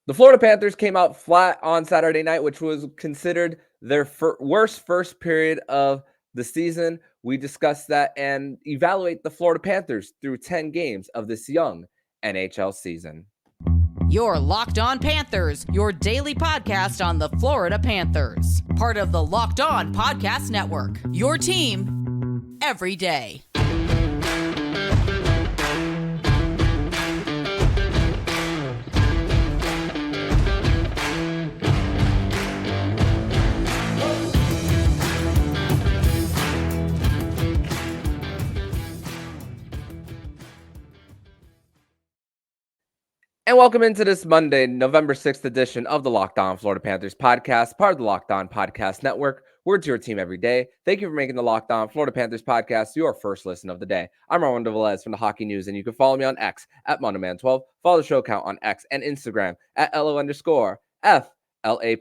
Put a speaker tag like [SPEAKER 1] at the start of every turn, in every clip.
[SPEAKER 1] The Florida Panthers came out flat on Saturday night, which was considered their worst first period of the season. We discussed that and evaluate the Florida Panthers through 10 games of this young NHL season.
[SPEAKER 2] Your Locked On Panthers, your daily podcast on the Florida Panthers. Part of the Locked On Podcast Network. Your team every day.
[SPEAKER 1] And welcome into this Monday, November 6th edition of the Locked On Florida Panthers podcast, part of the Locked On Podcast Network. We're to your team every day. Thank you for making the Locked On Florida Panthers podcast your first listen of the day. I'm Armando Velez from the Hockey News, and you can follow me on X at MondoMan12. Follow the show account on X and Instagram at LO_FLA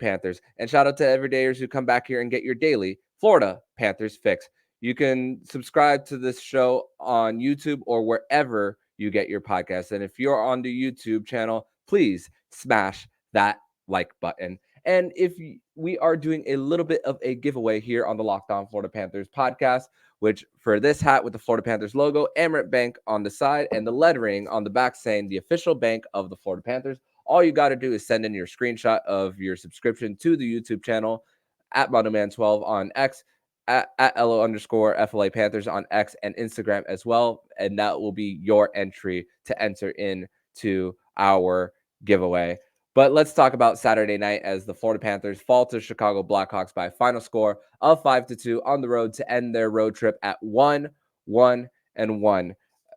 [SPEAKER 1] Panthers. And shout out to everydayers who come back here and get your daily Florida Panthers fix. You can subscribe to this show on YouTube or wherever you get your podcast. And if you're on the YouTube channel, please smash that like button. And if we are doing a little bit of a giveaway here on the Locked On Florida Panthers podcast, which for this hat with the Florida Panthers logo, Amerant Bank on the side, and the lettering on the back saying the official bank of the Florida Panthers, all you got to do is send in your screenshot of your subscription to the YouTube channel at MondoMan12 on X, at LO_FLA Panthers on X and Instagram as well. And that will be your entry to enter into our giveaway. But let's talk about Saturday night as the Florida Panthers fall to Chicago Blackhawks by a final score of 5-2 on the road to end their road trip at 1-1-1.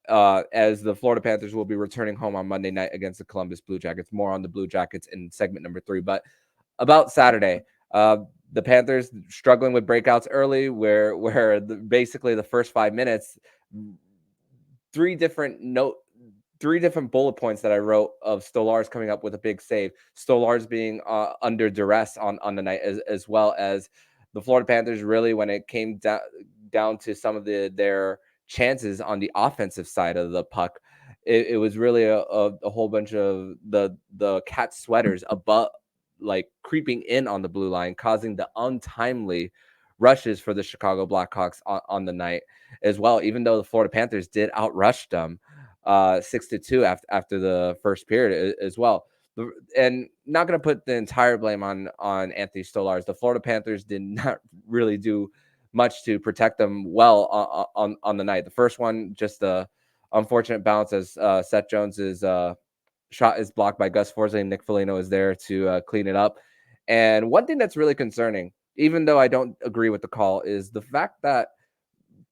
[SPEAKER 1] As the Florida Panthers will be returning home on Monday night against the Columbus Blue Jackets. More on the Blue Jackets in segment number 3. But about Saturday, the Panthers struggling with breakouts early, where basically the first 5 minutes, three different bullet points that I wrote of Stolarz coming up with a big save, Stolarz being under duress on the night, as well as the Florida Panthers really, when it came down to some of their chances on the offensive side of the puck, it was really a whole bunch of the cat sweaters above, like creeping in on the blue line, causing the untimely rushes for the Chicago Blackhawks on the night as well, even though the Florida Panthers did outrush them 6-2 after the first period as well. And not going to put the entire blame on Anthony Stolarz. The Florida Panthers did not really do much to protect them well on the night. The first one, just a unfortunate bounce as Seth Jones's shot is blocked by Gus Forsling. Nick Foligno is there to clean it up. And one thing that's really concerning, even though I don't agree with the call, is the fact that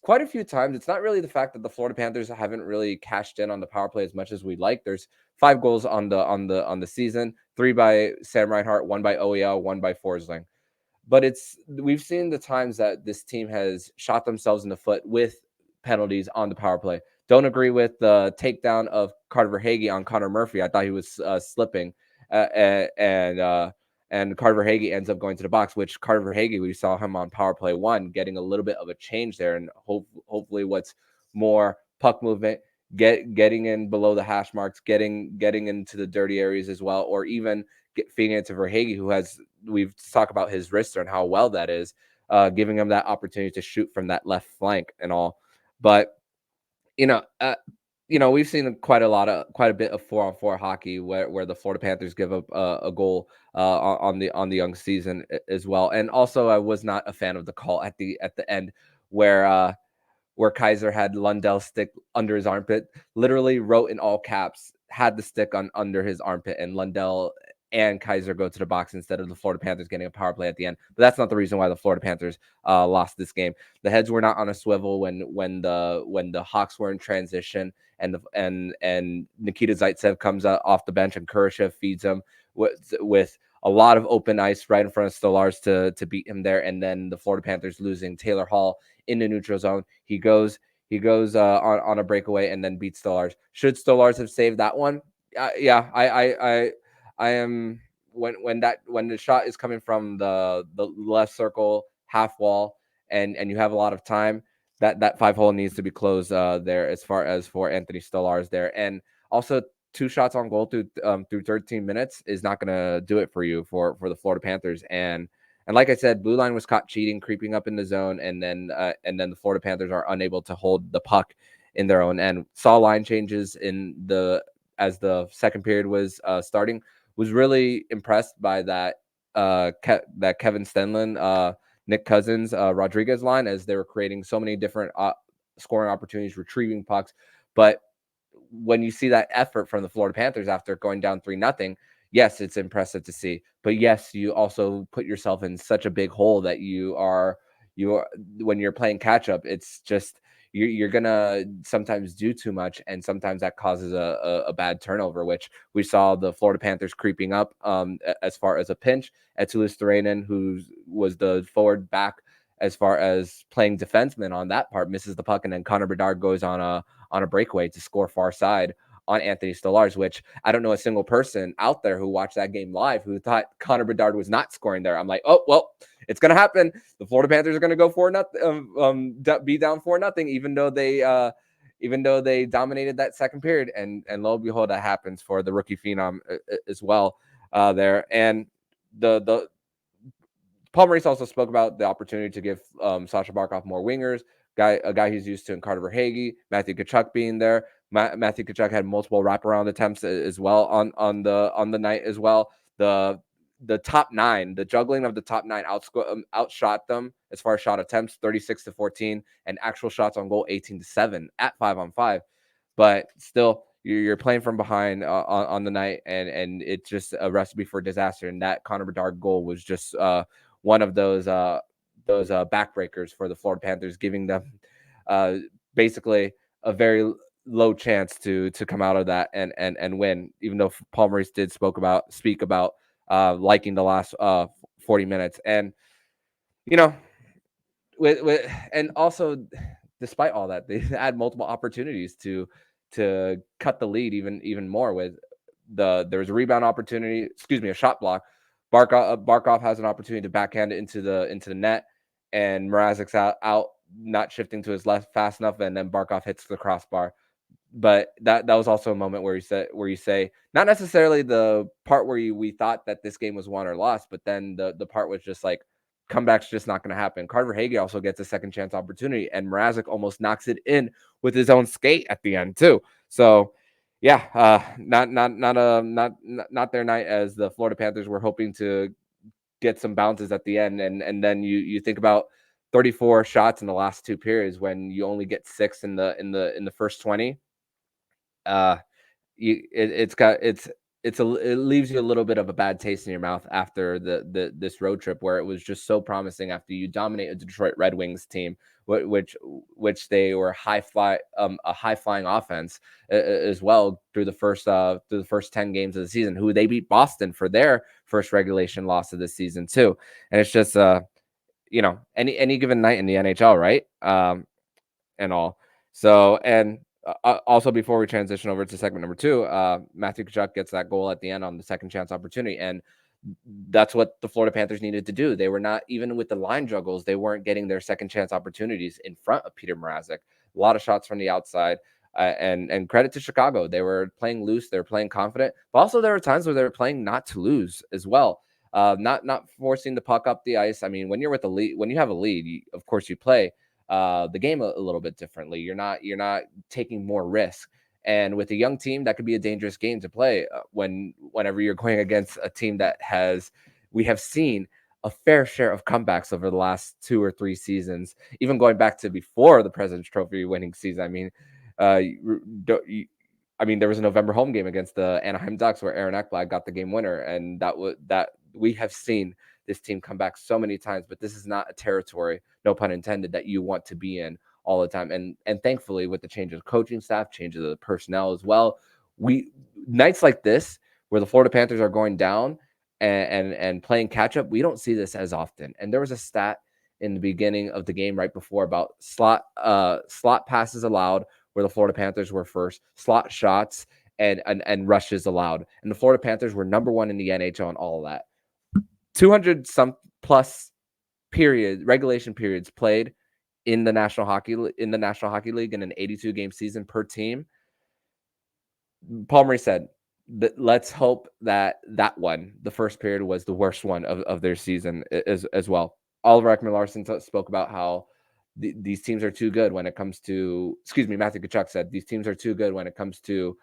[SPEAKER 1] quite a few times it's not really the fact that the Florida Panthers haven't really cashed in on the power play as much as we'd like. There's 5 goals on the season, 3 by Sam Reinhart, 1 by OEL, 1 by Forsling. But we've seen the times that this team has shot themselves in the foot with penalties on the power play. Don't agree with the takedown of Carter Verhaeghe on Connor Murphy. I thought he was slipping, and Carter Verhaeghe ends up going to the box, which Carter Verhaeghe, we saw him on power play 1, getting a little bit of a change there, and hopefully what's more puck movement, getting in below the hash marks, getting into the dirty areas as well, or even feeding it to Verhaeghe, who we've talked about his wrister and how well that is, giving him that opportunity to shoot from that left flank and all. But we've seen quite a bit of 4-on-4 hockey where the Florida Panthers give up a goal on the young season as well. And also, I was not a fan of the call at the end where Kaiser had Lundell's stick under his armpit, literally wrote in all caps, had the stick under his armpit, and Lundell and Kaiser go to the box instead of the Florida Panthers getting a power play at the end. But that's not the reason why the Florida Panthers lost this game. The heads were not on a swivel when the Hawks were in transition, and Nikita Zaitsev comes off the bench and Kurashev feeds him with a lot of open ice right in front of Stolarz to beat him there. And then the Florida Panthers losing Taylor Hall in the neutral zone. He goes on a breakaway and then beats Stolarz. Should Stolarz have saved that one? Yeah, I am when the shot is coming from the left circle half wall and you have a lot of time, that 5 hole needs to be closed there as far as for Anthony Stolarz there. And also 2 shots on goal through 13 minutes is not going to do it for you for the Florida Panthers. And like I said, blue line was caught cheating, creeping up in the zone, and then the Florida Panthers are unable to hold the puck in their own end. Saw line changes as the second period was starting. Was really impressed by that that Kevin Stenlin, Nick Cousins, Rodriguez line, as they were creating so many different scoring opportunities, retrieving pucks. But when you see that effort from the Florida Panthers after going down 3-0, yes, it's impressive to see. But yes, you also put yourself in such a big hole that you are when you're playing catch up. It's just you're gonna sometimes do too much, and sometimes that causes a bad turnover, which we saw the Florida Panthers creeping up as far as a pinch. Etulis Theranen, who was the forward back as far as playing defenseman on that part, misses the puck, and then Connor Bedard goes on a breakaway to score far side on Anthony Stolarz, which I don't know a single person out there who watched that game live who thought Connor Bedard was not scoring there. I'm like, oh, well, it's going to happen. The Florida Panthers are going to go 4-0, be down 4-0, even though they dominated that second period. And lo and behold, that happens for the rookie phenom as well there. And the Paul Maurice also spoke about the opportunity to give Sasha Barkov more wingers, a guy he's used to in Carter Verhaeghe, Matthew Tkachuk being there. Matthew Tkachuk had multiple wraparound attempts as well on the night as well. The top nine, the juggling of the top nine outshot them as far as shot attempts, 36-14, and actual shots on goal, 18-7 at 5-on-5. But still, you're playing from behind on the night, and it's just a recipe for disaster. And that Connor Bedard goal was just one of those backbreakers for the Florida Panthers, giving them basically a very low chance to come out of that and win. Even though Paul Maurice did speak about liking the last 40 minutes, and and also despite all that, they had multiple opportunities to cut the lead even more. With there was a rebound opportunity, a shot block. Barkov has an opportunity to backhand it into the net, and Mrazek's out, not shifting to his left fast enough, and then Barkov hits the crossbar. But that was also a moment where you say not necessarily the part where we thought that this game was won or lost, but then the part was just like comeback's just not going to happen. Carter Verhaeghe also gets a second chance opportunity, and Mrazek almost knocks it in with his own skate at the end too. So yeah, not their night, as the Florida Panthers were hoping to get some bounces at the end, and then you think about 34 shots in the last two periods when you only get 6 in the first 20. It leaves you a little bit of a bad taste in your mouth after this road trip, where it was just so promising after you dominate a Detroit Red Wings team, which they were a high flying offense as well through the first 10 games of the season, who they beat Boston for their first regulation loss of the season too. And it's just any given night in the NHL, right? And all. So, and also, before we transition over to segment number 2, Matthew Tkachuk gets that goal at the end on the second chance opportunity, and that's what the Florida Panthers needed to do. They were not, even with the line juggles, they weren't getting their second chance opportunities in front of Peter Mrazek. A lot of shots from the outside, and credit to Chicago. They were playing loose, they were playing confident, but also there were times where they were playing not to lose as well. Not forcing the puck up the ice. I mean, when you're with the lead, when you have a lead, of course you play the game a little bit differently. You're not taking more risk. And with a young team, that could be a dangerous game to play whenever you're going against a team that we have seen a fair share of comebacks over the last 2 or 3 seasons, even going back to before the President's Trophy winning season. I mean, there was a November home game against the Anaheim Ducks where Aaron Ekblad got the game winner, and that we have seen this team come back so many times, but this is not a territory, no pun intended, that you want to be in all the time. And thankfully, with the change of coaching staff, changes of the personnel as well, nights like this where the Florida Panthers are going down and playing catch up, we don't see this as often. And there was a stat in the beginning of the game right before about slot passes allowed, where the Florida Panthers were first, slot shots and rushes allowed, and the Florida Panthers were number 1 in the NHL on all of that. 200 some plus regulation periods played in the National Hockey League in an 82 game season per team. Paul Murray said that let's hope that one, the first period, was the worst one of their season as well. Oliver Ekman-Larsson spoke about how these teams are too good when it comes to, Matthew Tkachuk said these teams are too good when it comes to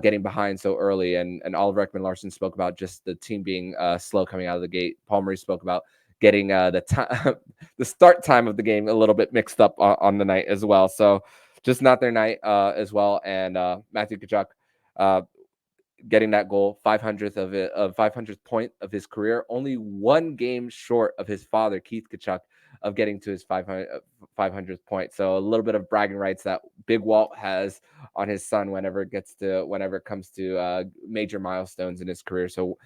[SPEAKER 1] getting behind so early. And Oliver Ekman-Larsson spoke about just the team being slow coming out of the gate. Paul Murray spoke about getting the start time of the game a little bit mixed up on the night as well. So just not their night as well. And Matthew Tkachuk getting that goal, 500th of it, 500th point of his career, only one game short of his father, Keith Tkachuk, of getting to his 500th point. So a little bit of bragging rights that Big Walt has on his son whenever it comes to major milestones in his career. So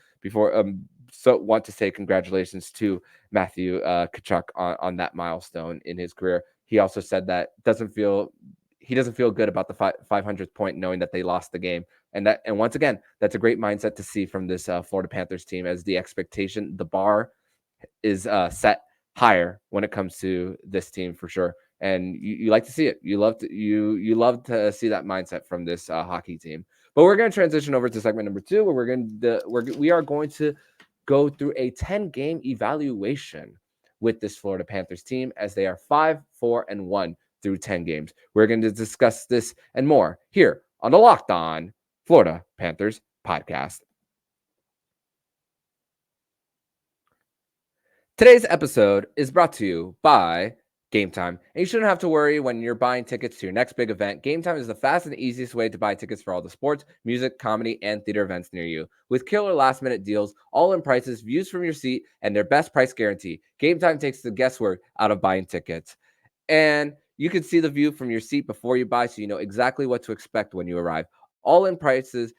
[SPEAKER 1] want to say congratulations to Matthew Tkachuk on that milestone in his career. He also said that he doesn't feel good about the 500th point, knowing that they lost the game. And once again, that's a great mindset to see from this Florida Panthers team, as the expectation, the bar is set higher when it comes to this team for sure. And you like to see it. You love to see that mindset from this hockey team. But we're going to transition over to segment number 2, where we are going to go through a 10-game evaluation with this Florida Panthers team, as they are 5-4-1 through 10 games. We're going to discuss this and more here on the Locked On Florida Panthers podcast. Today's episode is brought to you by Gametime. And you shouldn't have to worry when you're buying tickets to your next big event. Gametime is the fast and easiest way to buy tickets for all the sports, music, comedy, and theater events near you. With killer last-minute deals, all-in prices, views from your seat, and their best price guarantee, Gametime takes the guesswork out of buying tickets. And you can see the view from your seat before you buy, so you know exactly what to expect when you arrive. All-in prices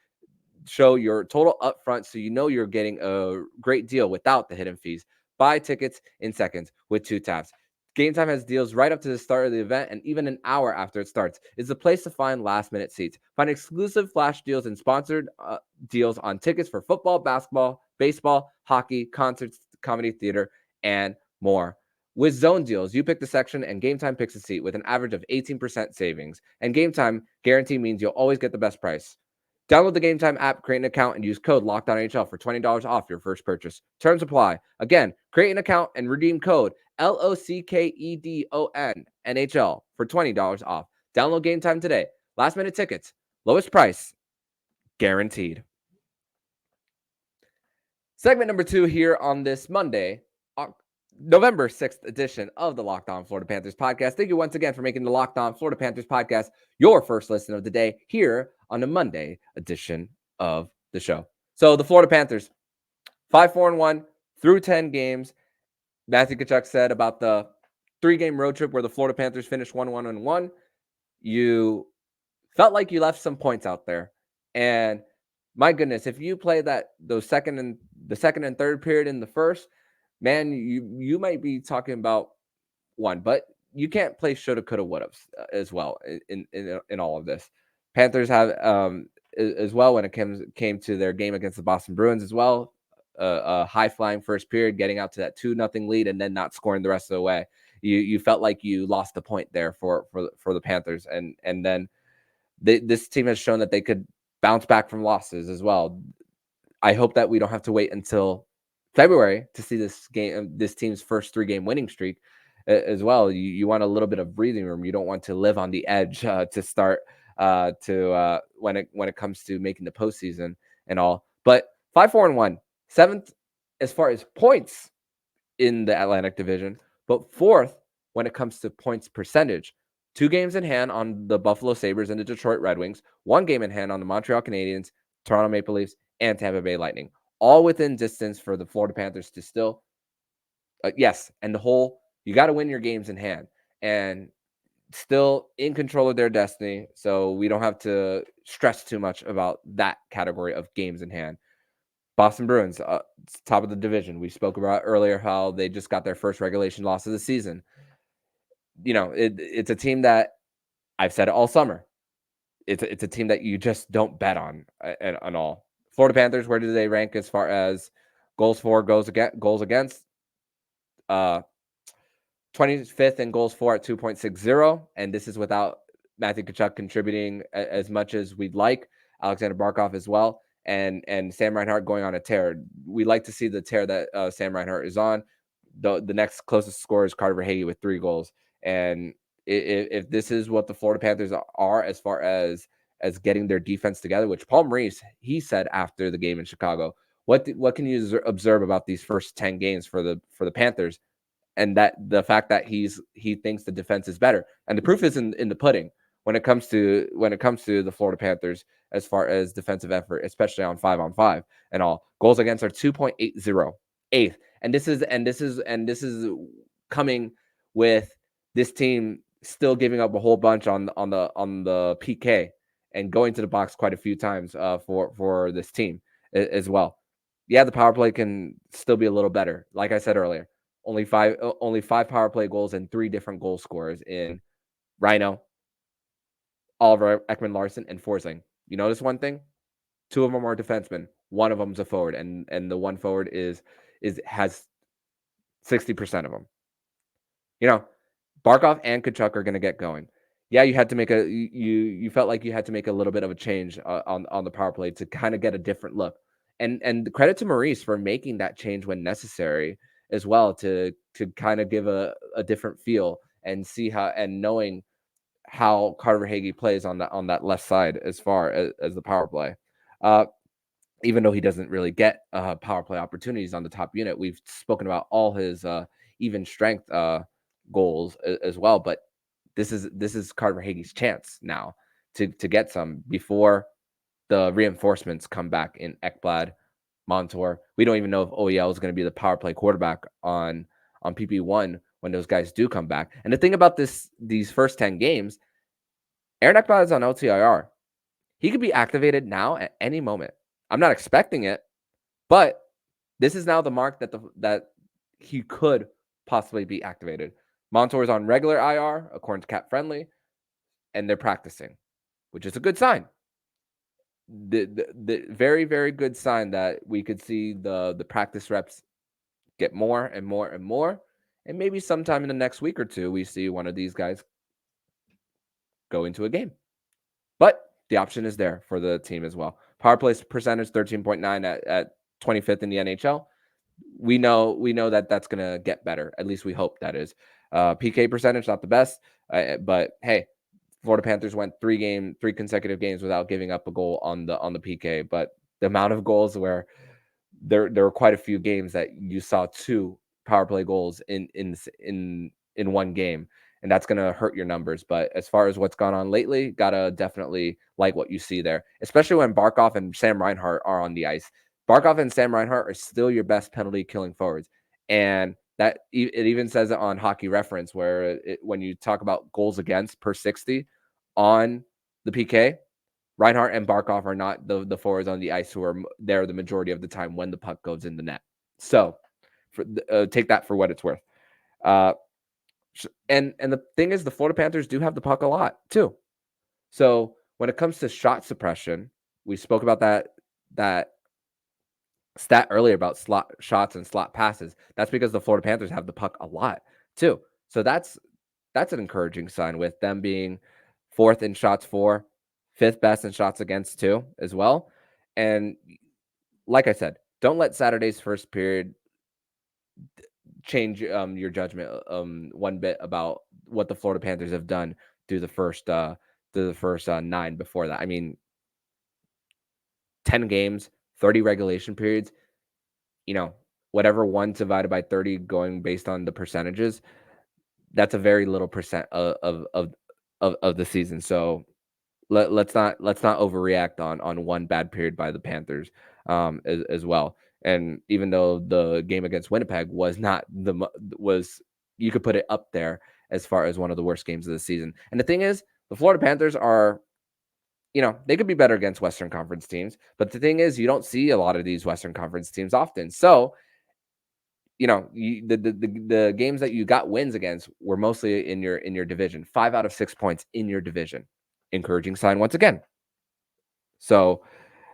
[SPEAKER 1] show your total upfront, so you know you're getting a great deal without the hidden fees. Buy tickets in seconds with 2 taps. Gametime has deals right up to the start of the event and even an hour after it starts. It's the place to find last-minute seats. Find exclusive flash deals and sponsored deals on tickets for football, basketball, baseball, hockey, concerts, comedy, theater, and more. With zone deals, you pick the section and Gametime picks a seat with an average of 18% savings. And Gametime guarantee means you'll always get the best price. Download the Gametime app, create an account, and use code LOCKEDONNHL for $20 off your first purchase. Terms apply. Again, create an account and redeem code LOCKEDON NHL for $20 off. Download Gametime today. Last minute tickets, lowest price, guaranteed. Segment number 2 here on this Monday, November 6th edition of the Locked On Florida Panthers podcast. Thank you once again for making the Locked On Florida Panthers podcast your first listen of the day here on the Monday edition of the show. So the Florida Panthers, 5-4-1 through 10 games. Matthew Tkachuk said about the 3-game road trip where the Florida Panthers finished 1-1-1. You felt like you left some points out there. And my goodness, if you play the second and third period in the first, man, you might be talking about one, but you can't play shoulda, coulda, woulda as well in all of this. Panthers have as well when it came to their game against the Boston Bruins as well, a high flying first period, getting out to that 2-0 lead and then not scoring the rest of the way. You felt like you lost the point there for the Panthers, and then this team has shown that they could bounce back from losses as well. I hope that we don't have to wait until February to see this team's first 3-game winning streak as well. You want a little bit of breathing room. You don't want to live on the edge to start when it comes to making the postseason and all. But 5-4-1, 7th as far as points in the Atlantic Division, but 4th when it comes to points percentage. 2 games in hand on the Buffalo Sabres and the Detroit Red Wings, 1 game in hand on the Montreal Canadiens, Toronto Maple Leafs, and Tampa Bay Lightning. All within distance for the Florida Panthers to still, yes, and you got to win your games in hand and still in control of their destiny. So we don't have to stress too much about that category of games in hand. Boston Bruins, top of the division. We spoke about earlier how they just got their first regulation loss of the season. It's a team that I've said it all summer. It's a team that you just don't bet on at all. Florida Panthers, where do they rank as far as goals for, goals against? 25th in goals for at 2.60, and this is without Matthew Tkachuk contributing as much as we'd like. Alexander Barkov as well, and Sam Reinhart going on a tear. We like to see the tear that Sam Reinhart is on. The next closest scorer is Carter Verhaeghe with 3 goals. And if this is what the Florida Panthers are as far as getting their defense together, which Paul Maurice, he said after the game in Chicago, what can you observe about these first 10 games for the Panthers, and that the fact that he thinks the defense is better, and the proof is in the pudding when it comes to the Florida Panthers as far as defensive effort, especially on 5-on-5 and all. Goals against are 2.80, eighth, and this is coming with this team still giving up a whole bunch on the PK and going to the box quite a few times for this team as well. Yeah, the power play can still be a little better. Like I said earlier, only five power play goals and 3 different goal scorers in Rhino, Oliver Ekman-Larsson, and Forsling. You notice one thing? 2 of them are defensemen. One of them's a forward, and the one forward has 60% of them. You know, Barkov and Tkachuk are going to get going. Yeah, you had to make you felt like you had to make a little bit of a change on the power play to kind of get a different look. And credit to Maurice for making that change when necessary as well to kind of give a different feel and see how, and knowing how Carter Verhaeghe plays on that left side as far as the power play. Even though he doesn't really get power play opportunities on the top unit, we've spoken about all his even strength goals as well. But this is Carter Verhaeghe's chance now to get some before the reinforcements come back in Ekblad, Montour. We don't even know if OEL is going to be the power play quarterback on PP1 when those guys do come back. And the thing about these first 10 games, Aaron Ekblad is on LTIR. He could be activated now at any moment. I'm not expecting it, but this is now the mark that he could possibly be activated. Montour is on regular IR, according to Cap Friendly, and they're practicing, which is a good sign. The very, very good sign that we could see the practice reps get more and more and more, and maybe sometime in the next week or two we see one of these guys go into a game. But the option is there for the team as well. Power play percentage 13.9 at 25th in the NHL. We know that that's going to get better. At least we hope that is. PK percentage, not the best, but hey, Florida Panthers went 3 consecutive games without giving up a goal on the PK. But the amount of goals where there were quite a few games that you saw 2 power play goals in one game, and that's going to hurt your numbers. But as far as what's gone on lately, gotta definitely like what you see there, especially when Barkov and Sam Reinhart are on the ice. Barkov and Sam Reinhart are still your best penalty killing forwards, and that it even says it on Hockey Reference where when you talk about goals against per 60 on the PK, Reinhart and Barkov are not the forwards on the ice who are there the majority of the time when the puck goes in the net. So take that for what it's worth. And the thing is, the Florida Panthers do have the puck a lot too. So when it comes to shot suppression, we spoke about that stat earlier about slot shots and slot passes. That's because the Florida Panthers have the puck a lot too. So that's an encouraging sign with them being 4th in shots for, 5th best in shots against too as well. And like I said, don't let Saturday's first period change your judgment one bit about what the Florida Panthers have done through the first 9 before that. I mean, 10 games, 30 regulation periods, whatever 1 divided by 30 going based on the percentages, that's a very little percent of the season. So let's not overreact on one bad period by the Panthers as well. And even though the game against Winnipeg was you could put it up there as far as one of the worst games of the season. And the thing is, the Florida Panthers are, they could be better against Western Conference teams, but the thing is, you don't see a lot of these Western Conference teams often. So, the games that you got wins against were mostly in your division. 5 out of 6 points in your division. Encouraging sign once again. So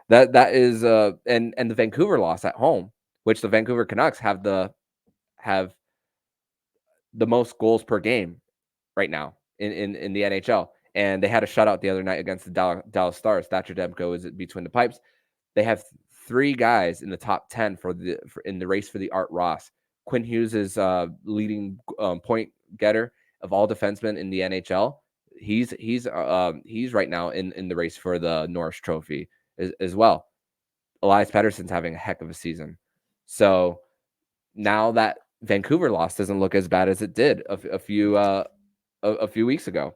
[SPEAKER 1] that is and the Vancouver loss at home, which the Vancouver Canucks have the most goals per game right now in the NHL. and they had a shutout the other night against the Dallas Stars. Thatcher Demko is between the pipes. They have 3 guys in the top 10 in the race for the Art Ross. Quinn Hughes is leading point getter of all defensemen in the NHL. He's right now in the race for the Norris Trophy as well. Elias Pettersson's having a heck of a season. So now that Vancouver loss doesn't look as bad as it did a few weeks ago.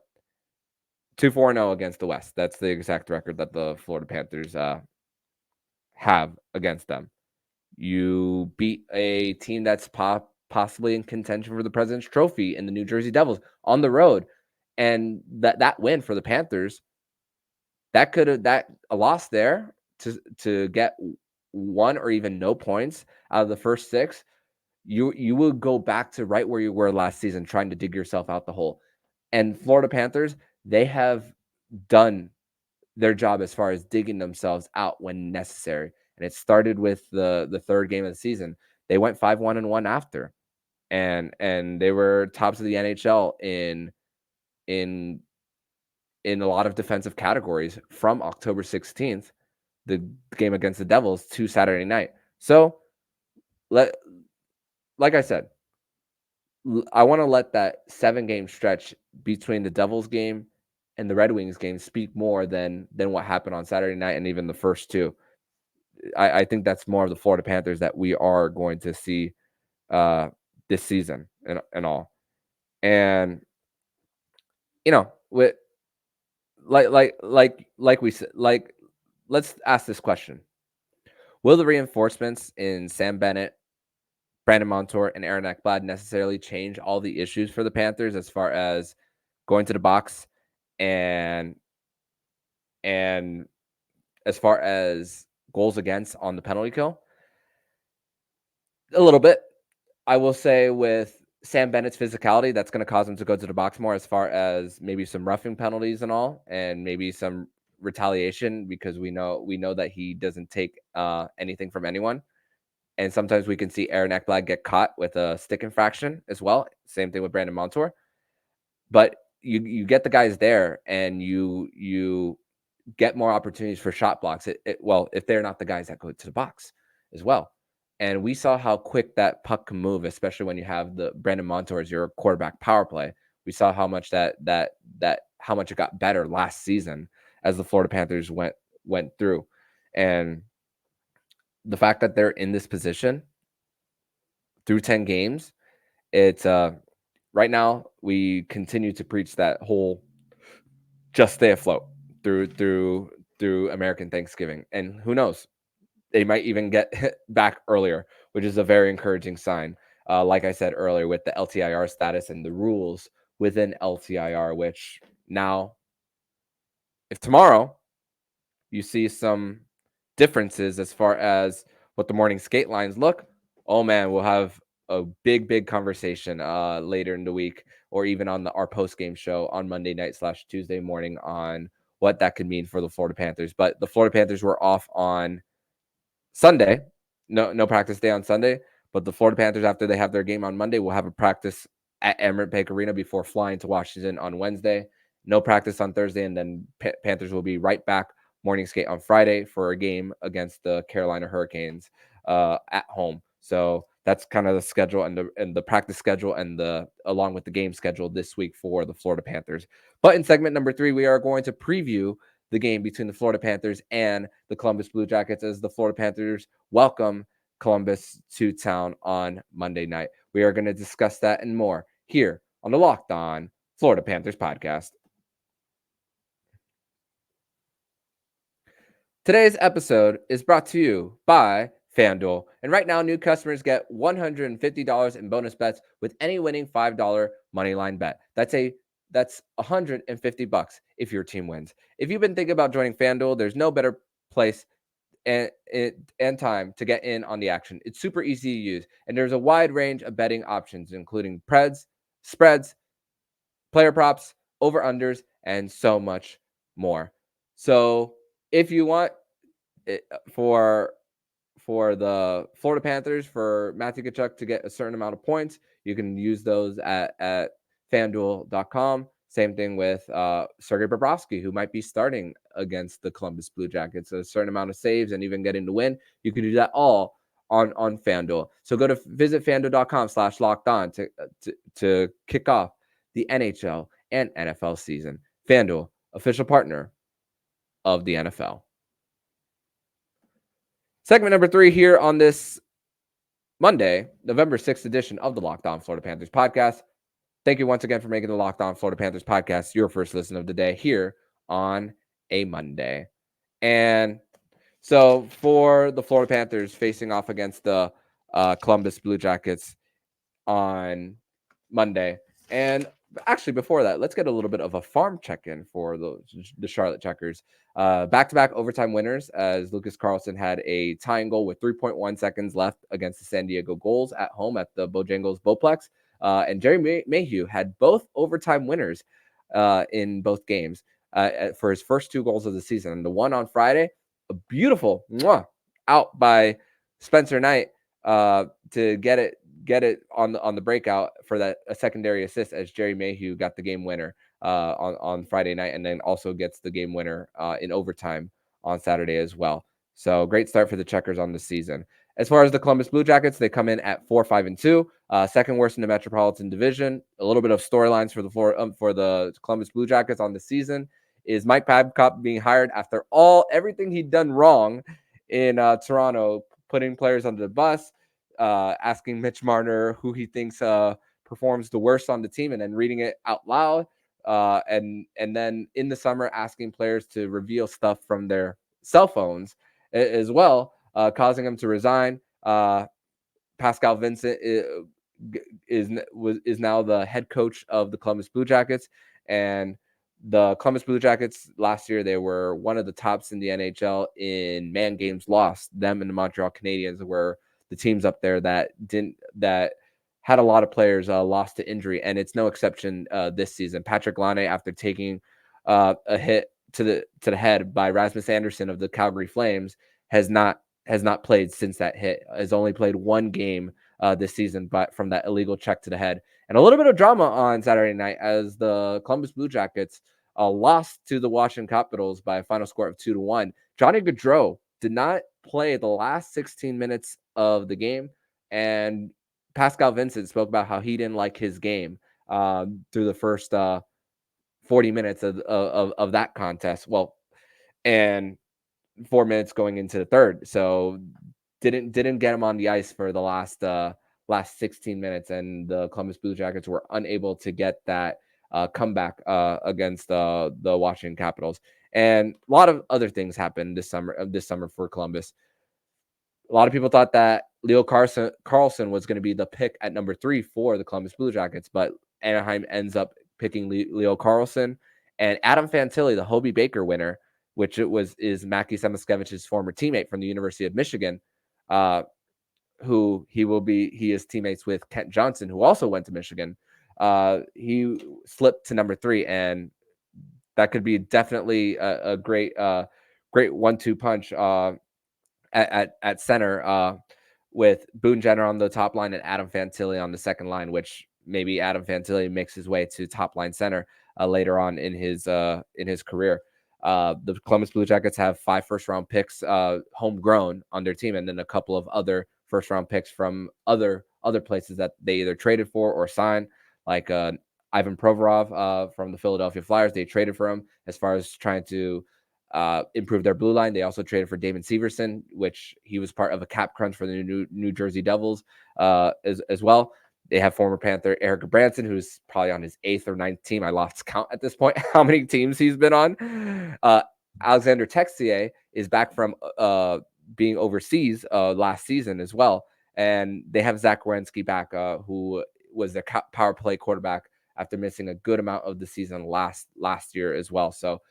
[SPEAKER 1] 2-4-0 against the West. That's the exact record that the Florida Panthers have against them. You beat a team that's possibly in contention for the President's Trophy in the New Jersey Devils on the road, and that win for the Panthers, that a loss there to get 1 or even no points out of the first 6, you would go back to right where you were last season, trying to dig yourself out the hole. And Florida Panthers, they have done their job as far as digging themselves out when necessary. And it started with the third game of the season. They went 5-1-1 after, and they were tops of the NHL in a lot of defensive categories from October 16th, the game against the Devils, to Saturday night. So, like I said, I want to let that 7-game stretch between the Devils game and the Red Wings game speak more than what happened on Saturday night and even the first 2. I think that's more of the Florida Panthers that we are going to see this season and all. And with like we said, let's ask this question: will the reinforcements in Sam Bennett, Brandon Montour, and Aaron Ekblad necessarily change all the issues for the Panthers as far as going to the box and as far as goals against on the penalty kill? A little bit. I will say with Sam Bennett's physicality, that's going to cause him to go to the box more, as far as maybe some roughing penalties and all, and maybe some retaliation, because we know that he doesn't take anything from anyone. And sometimes we can see Aaron Ekblad get caught with a stick infraction as well. Same thing with Brandon Montour. But you get the guys there, and you get more opportunities for shot blocks. Well, if they're not the guys that go to the box as well. And we saw how quick that puck can move, especially when you have the Brandon Montour as your quarterback power play. We saw how much how much it got better last season as the Florida Panthers went through. And the fact that they're in this position through 10 games, it's right now we continue to preach that whole just stay afloat through American Thanksgiving. And who knows, they might even get back earlier, which is a very encouraging sign. Like I said earlier, with the LTIR status and the rules within LTIR, which now, if tomorrow you see some differences as far as what the morning skate lines look, oh man, we'll have a big conversation later in the week, or even on our post game show on Monday night / Tuesday morning, on what that could mean for the Florida Panthers. But the Florida Panthers were off on Sunday, no practice day on Sunday. But the Florida Panthers, after they have their game on Monday, will have a practice at Emirates Bank Arena before flying to Washington on Wednesday. No practice on Thursday, and then Panthers will be right back morning skate on Friday for a game against the Carolina Hurricanes at home. So that's kind of the schedule and the practice schedule, and along with the game schedule this week for the Florida Panthers. But in segment number 3, we are going to preview the game between the Florida Panthers and the Columbus Blue Jackets, as the Florida Panthers welcome Columbus to town on Monday night. We are going to discuss that and more here on the Locked On Florida Panthers podcast. Today's episode is brought to you by FanDuel. And right now, new customers get $150 in bonus bets with any winning $5 moneyline bet. That's $150 if your team wins. If you've been thinking about joining FanDuel, there's no better place and time to get in on the action. It's super easy to use, and there's a wide range of betting options, including preds, spreads, player props, over-unders, and so much more. So if you want it, for the Florida Panthers, for Matthew Tkachuk to get a certain amount of points, you can use those at FanDuel.com Same thing with Sergei Bobrovsky, who might be starting against the Columbus Blue Jackets. A certain amount of saves and even getting to win. You can do that all on FanDuel. So go to visit fanduel.com/lockedon to kick off the NHL and NFL season. FanDuel, official partner of the NFL. Segment number 3 here on this Monday, November 6th edition of the Locked On Florida Panthers podcast. Thank you once again for making the Locked On Florida Panthers podcast your first listen of the day here on a Monday. And so for the Florida Panthers facing off against the Columbus Blue Jackets on Monday. And actually, before that, let's get a little bit of a farm check-in for the Charlotte Checkers. Back-to-back overtime winners, as Lucas Carlson had a tying goal with 3.1 seconds left against the San Diego Gulls at home at the Bojangles Bowplex. And Jerry Mayhew had both overtime winners in both games for his first 2 goals of the season. And the one on Friday, a beautiful out by Spencer Knight to get it on the breakout for that a secondary assist, as Jerry Mayhew got the game winner on Friday night, and then also gets the game winner in overtime on Saturday as well. So great start for the Checkers on the season. As far as the Columbus Blue Jackets, they come in at 4-5-2, second worst in the Metropolitan Division. A little bit of storylines for the Columbus Blue Jackets on the season is Mike Babcock being hired after everything he'd done wrong in Toronto, putting players under the bus, asking Mitch Marner who he thinks performs the worst on the team, and then reading it out loud. And then in the summer, asking players to reveal stuff from their cell phones as well, causing them to resign. Pascal Vincent is now the head coach of the Columbus Blue Jackets, and the Columbus Blue Jackets last year, they were one of the tops in the NHL in man games lost. Them and the Montreal Canadiens were the teams up there that had a lot of players lost to injury, and it's no exception this season. Patrick Laine, after taking a hit to the head by Rasmus Andersson of the Calgary Flames, has not played since that hit. Has only played 1 game this season, but from that illegal check to the head. And a little bit of drama on Saturday night as the Columbus Blue Jackets lost to the Washington Capitals by a final score of 2-1. Johnny Gaudreau did not play the last 16 minutes of the game, and Pascal Vincent spoke about how he didn't like his game through the first 40 minutes of that contest. Well, and 4 minutes going into the third. So didn't get him on the ice for the last 16 minutes, and the Columbus Blue Jackets were unable to get that comeback against the Washington Capitals. And a lot of other things happened this summer for Columbus. A lot of people thought that Leo Carlson was going to be the pick at number 3 for the Columbus Blue Jackets, but Anaheim ends up picking Leo Carlson, and Adam Fantilli, the Hobey Baker winner, which is Mackie Samoskiewicz's former teammate from the University of Michigan, who he is teammates with Kent Johnson, who also went to Michigan. He slipped to number 3, and that could be definitely a great 1-2 punch at center with Boone Jenner on the top line and Adam Fantilli on the second line, which maybe Adam Fantilli makes his way to top line center later on in his career. The Columbus Blue Jackets have 5 first-round picks homegrown on their team, and then a couple of other first-round picks from other places that they either traded for or signed, like Ivan Provorov from the Philadelphia Flyers. They traded for him as far as trying to improve their blue line. They also traded for Damon Severson, which he was part of a cap crunch for the New Jersey Devils as well. They have former Panther Eric Branson, who's probably on his 8th or 9th team. I lost count at this point how many teams he's been on. Alexander Texier is back from being overseas last season as well. And they have Zach Werenski back, who was their power play quarterback after missing a good amount of the season last year as well. So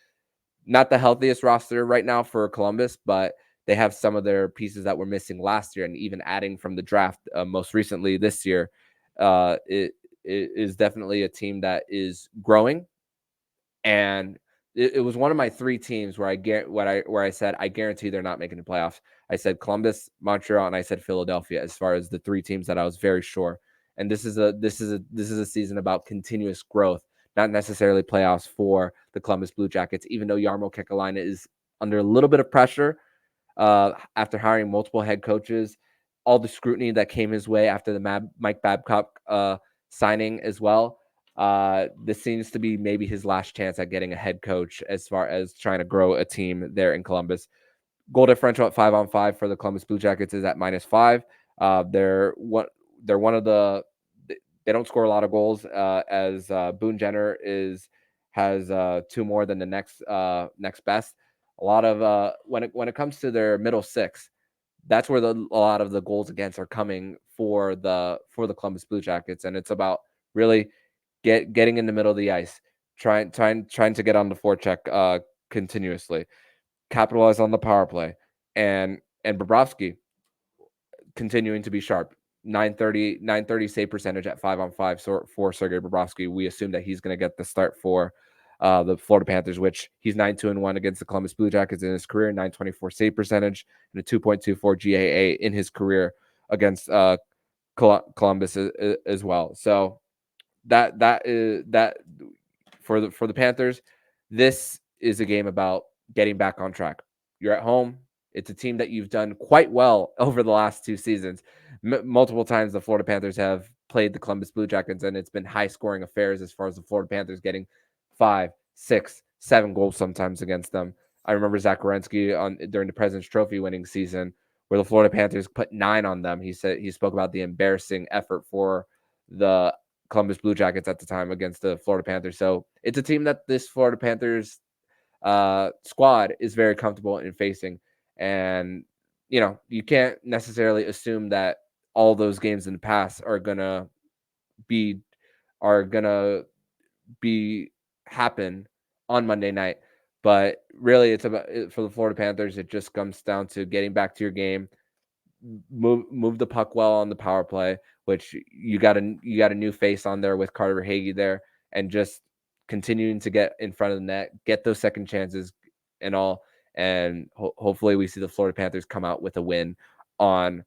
[SPEAKER 1] not the healthiest roster right now for Columbus, but they have some of their pieces that were missing last year, and even adding from the draft most recently this year. It is definitely a team that is growing, and it was one of my 3 teams where I said I guarantee they're not making the playoffs. I said Columbus, Montreal, and I said Philadelphia as far as the 3 teams that I was very sure. And this is a season about continuous growth, not necessarily playoffs for the Columbus Blue Jackets, even though Jarmo Kekalainen is under a little bit of pressure after hiring multiple head coaches, all the scrutiny that came his way after the Mike Babcock signing as well. This seems to be maybe his last chance at getting a head coach as far as trying to grow a team there in Columbus. Goal differential at 5-on-5 for the Columbus Blue Jackets is at -5. They're one of the they don't score a lot of goals as Boone Jenner has 2 more than the next best. A lot of when it comes to their middle six, that's where a lot of the goals against are coming for the Columbus Blue Jackets, and it's about really getting in the middle of the ice, trying to get on the forecheck continuously, capitalize on the power play, and Bobrovsky continuing to be sharp. 930 save percentage at 5-on-5 for Sergei Bobrovsky. We assume that he's going to get the start for the Florida Panthers, which he's 9-2-1 against the Columbus Blue Jackets in his career, 924 save percentage, and a 2.24 GAA in his career against Columbus as well. So that is that for the Panthers. This is a game about getting back on track. You're at home. It's a team that you've done quite well over the last 2 seasons. Multiple times the Florida Panthers have played the Columbus Blue Jackets, and it's been high-scoring affairs as far as the Florida Panthers getting 5, 6, 7 goals sometimes against them. I remember Zach Werenski during the President's Trophy winning season where the Florida Panthers put 9 on them. He spoke about the embarrassing effort for the Columbus Blue Jackets at the time against the Florida Panthers. So it's a team that this Florida Panthers squad is very comfortable in facing. And, you can't necessarily assume that all those games in the past are gonna be happen on Monday night. But really, it's about for the Florida Panthers. It just comes down to getting back to your game, move the puck well on the power play, which you got a new face on there with Carter Hagee there, and just continuing to get in front of the net, get those second chances and all, and hopefully we see the Florida Panthers come out with a win on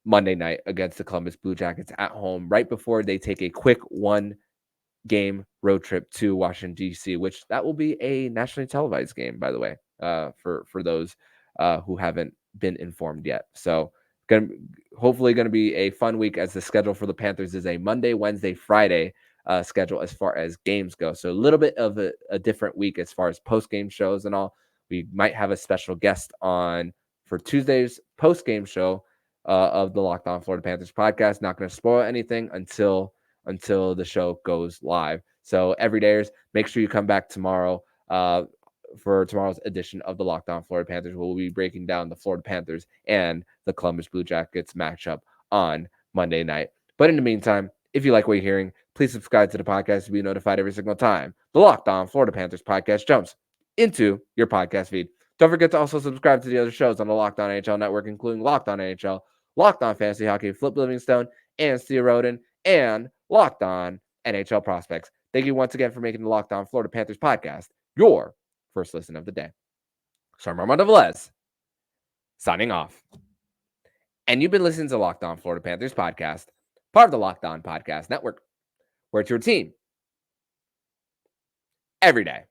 [SPEAKER 1] Monday night against the Columbus Blue Jackets at home, right before they take a quick 1-game road trip to Washington D.C., which that will be a nationally televised game, by the way, for those who haven't been informed yet. So hopefully going to be a fun week, as the schedule for the Panthers is a Monday, Wednesday, Friday schedule as far as games go. So a little bit of a different week as far as post-game shows and all. We might have a special guest on for Tuesday's post-game show of the Locked On Florida Panthers podcast. Not going to spoil anything until the show goes live. So everydayers, make sure you come back tomorrow for tomorrow's edition of the Locked On Florida Panthers. We'll be breaking down the Florida Panthers and the Columbus Blue Jackets matchup on Monday night. But in the meantime, if you like what you're hearing, please subscribe to the podcast to be notified every single time the Locked On Florida Panthers podcast jumps into your podcast feed. Don't forget to also subscribe to the other shows on the Locked On NHL network, including Locked On NHL, Locked On Fantasy Hockey, Flip Livingstone, and Steve Roden, and Locked On NHL Prospects. Thank you once again for making the Locked On Florida Panthers podcast your first listen of the day. So I'm Armando Velez, signing off. And you've been listening to Locked On Florida Panthers podcast, part of the Locked On Podcast Network, where it's your team every day.